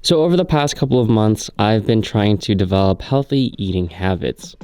So over the past couple of months, I've been trying to develop healthy eating habits.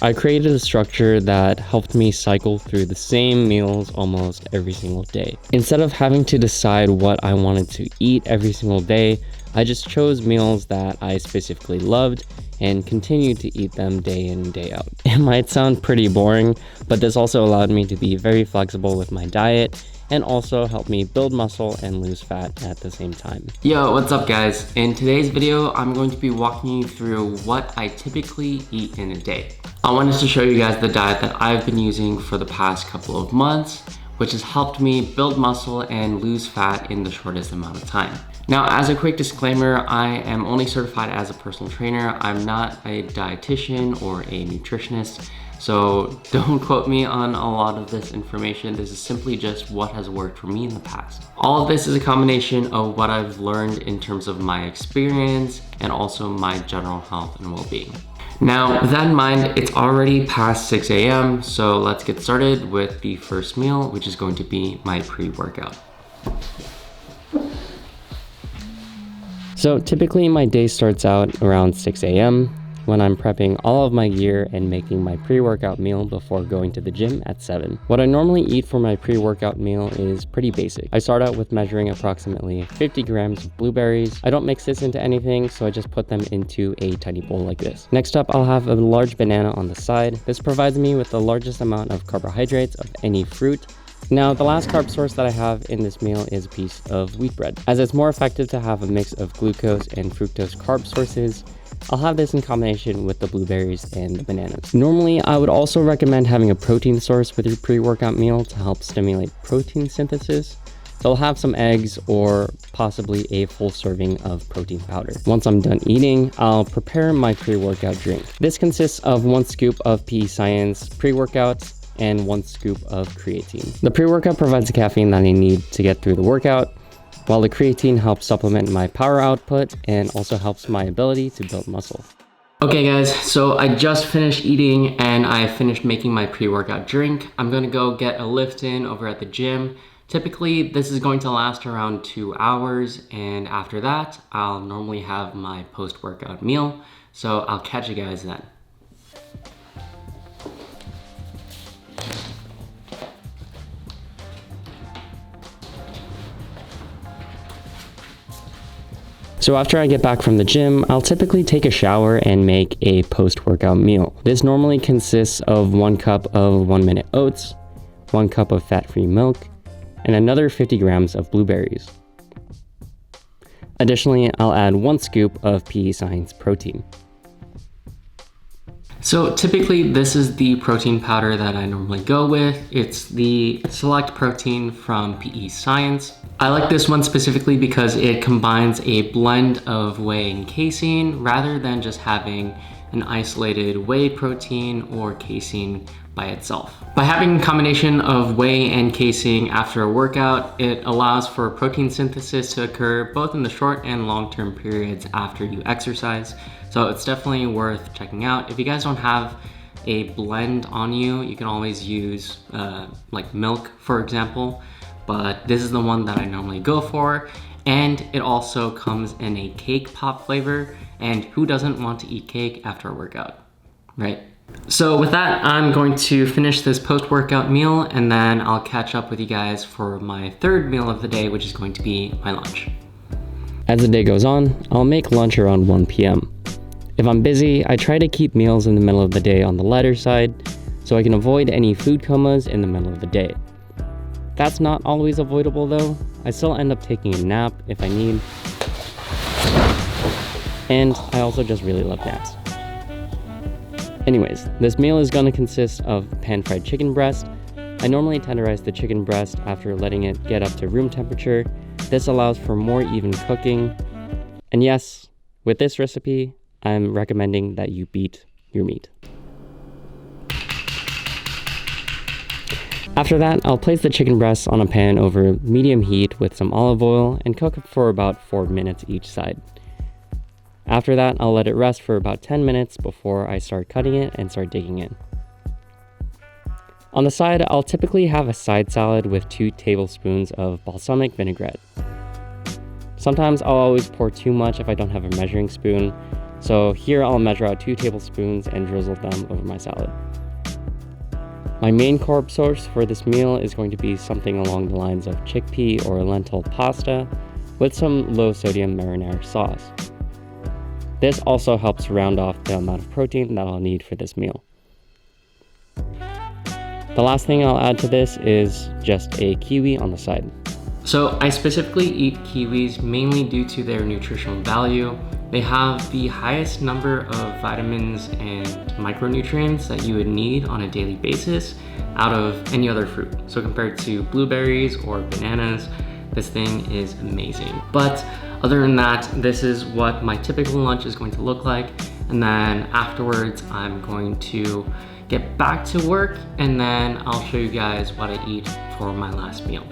I created a structure that helped me cycle through the same meals almost every single day. Instead of having to decide what I wanted to eat every single day, I just chose meals that I specifically loved and continued to eat them day in and day out. It might sound pretty boring, but this also allowed me to be very flexible with my diet and also help me build muscle and lose fat at the same time. Yo, what's up guys? In today's video, I'm going to be walking you through what I typically eat in a day. I wanted to show you guys the diet that I've been using for the past couple of months, which has helped me build muscle and lose fat in the shortest amount of time. Now, as a quick disclaimer, I am only certified as a personal trainer. I'm not a dietitian or a nutritionist, so don't quote me on a lot of this information. This is simply just what has worked for me in the past. All of this is a combination of what I've learned in terms of my experience and also my general health and well-being. Now, with that in mind, it's already past 6 a.m., so let's get started with the first meal, which is going to be my pre-workout. So typically my day starts out around 6 a.m. when I'm prepping all of my gear and making my pre-workout meal before going to the gym at 7. What I normally eat for my pre-workout meal is pretty basic. I start out with measuring approximately 50 grams of blueberries. I don't mix this into anything, so I just put them into a tiny bowl like this. Next up, I'll have a large banana on the side. This provides me with the largest amount of carbohydrates of any fruit. Now, the last carb source that I have in this meal is a piece of wheat bread. As it's more effective to have a mix of glucose and fructose carb sources, I'll have this in combination with the blueberries and the bananas. Normally, I would also recommend having a protein source with your pre-workout meal to help stimulate protein synthesis. So I'll have some eggs or possibly a full serving of protein powder. Once I'm done eating, I'll prepare my pre-workout drink. This consists of 1 scoop of PEScience pre-workout and 1 scoop of creatine. The pre-workout provides the caffeine that I need to get through the workout, while the creatine helps supplement my power output and also helps my ability to build muscle. Okay guys, so I just finished eating and I finished making my pre-workout drink. I'm gonna go get a lift in over at the gym. Typically, this is going to last around 2 hours, and after that, I'll normally have my post-workout meal. So I'll catch you guys then. So after I get back from the gym, I'll typically take a shower and make a post-workout meal. This normally consists of 1 cup of 1-minute oats, 1 cup of fat-free milk, and another 50 grams of blueberries. Additionally, I'll add 1 scoop of PEScience protein. So typically this is the protein powder that I normally go with. It's the Select Protein from PEScience. I like this one specifically because it combines a blend of whey and casein rather than just having an isolated whey protein or casein by itself. By having a combination of whey and casein after a workout, it allows for protein synthesis to occur both in the short and long-term periods after you exercise. So it's definitely worth checking out. If you guys don't have a blend on you, you can always use like milk, for example, but this is the one that I normally go for. And it also comes in a cake pop flavor, and who doesn't want to eat cake after a workout, right? So with that, I'm going to finish this post-workout meal, and then I'll catch up with you guys for my third meal of the day, which is going to be my lunch. As the day goes on, I'll make lunch around 1 p.m. If I'm busy, I try to keep meals in the middle of the day on the lighter side, so I can avoid any food comas in the middle of the day. That's not always avoidable though. I still end up taking a nap if I need, and I also just really love naps. Anyways, this meal is going to consist of pan-fried chicken breast. I normally tenderize the chicken breast after letting it get up to room temperature. This allows for more even cooking. And yes, with this recipe, I'm recommending that you beat your meat. After that, I'll place the chicken breasts on a pan over medium heat with some olive oil and cook it for about 4 minutes each side. After that, I'll let it rest for about 10 minutes before I start cutting it and start digging in. On the side, I'll typically have a side salad with 2 tablespoons of balsamic vinaigrette. Sometimes I'll always pour too much if I don't have a measuring spoon. So here I'll measure out 2 tablespoons and drizzle them over my salad. My main carb source for this meal is going to be something along the lines of chickpea or lentil pasta with some low sodium marinara sauce. This also helps round off the amount of protein that I'll need for this meal. The last thing I'll add to this is just a kiwi on the side. So I specifically eat kiwis mainly due to their nutritional value. They have the highest number of vitamins and micronutrients that you would need on a daily basis out of any other fruit. So compared to blueberries or bananas, this thing is amazing. But other than that, this is what my typical lunch is going to look like. And then afterwards, I'm going to get back to work and then I'll show you guys what I eat for my last meal.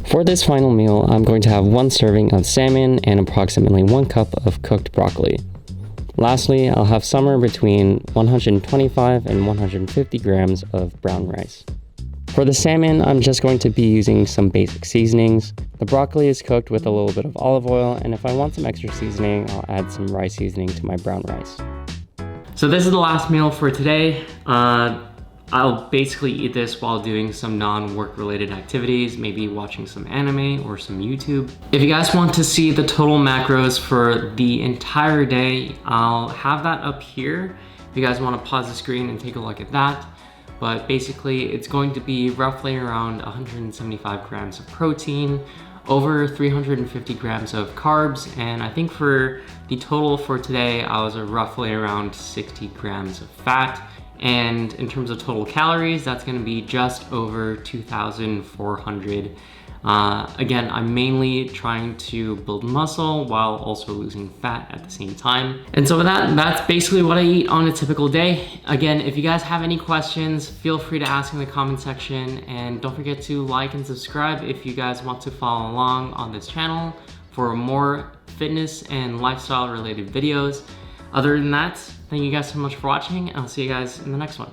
For this final meal, I'm going to have 1 serving of salmon and approximately 1 cup of cooked broccoli. Lastly, I'll have somewhere between 125 and 150 grams of brown rice. For the salmon, I'm just going to be using some basic seasonings. The broccoli is cooked with a little bit of olive oil, and if I want some extra seasoning, I'll add some rice seasoning to my brown rice. So this is the last meal for today. I'll basically eat this while doing some non-work related activities, maybe watching some anime or some YouTube. If you guys want to see the total macros for the entire day, I'll have that up here. If you guys want to pause the screen and take a look at that. But basically it's going to be roughly around 175 grams of protein, over 350 grams of carbs, and I think for the total for today, I was roughly around 60 grams of fat. And in terms of total calories, that's gonna be just over 2,400. Again, I'm mainly trying to build muscle while also losing fat at the same time. And so with that, that's basically what I eat on a typical day. Again, if you guys have any questions, feel free to ask in the comment section, and don't forget to like and subscribe if you guys want to follow along on this channel for more fitness and lifestyle related videos. Other than that, thank you guys so much for watching, and I'll see you guys in the next one.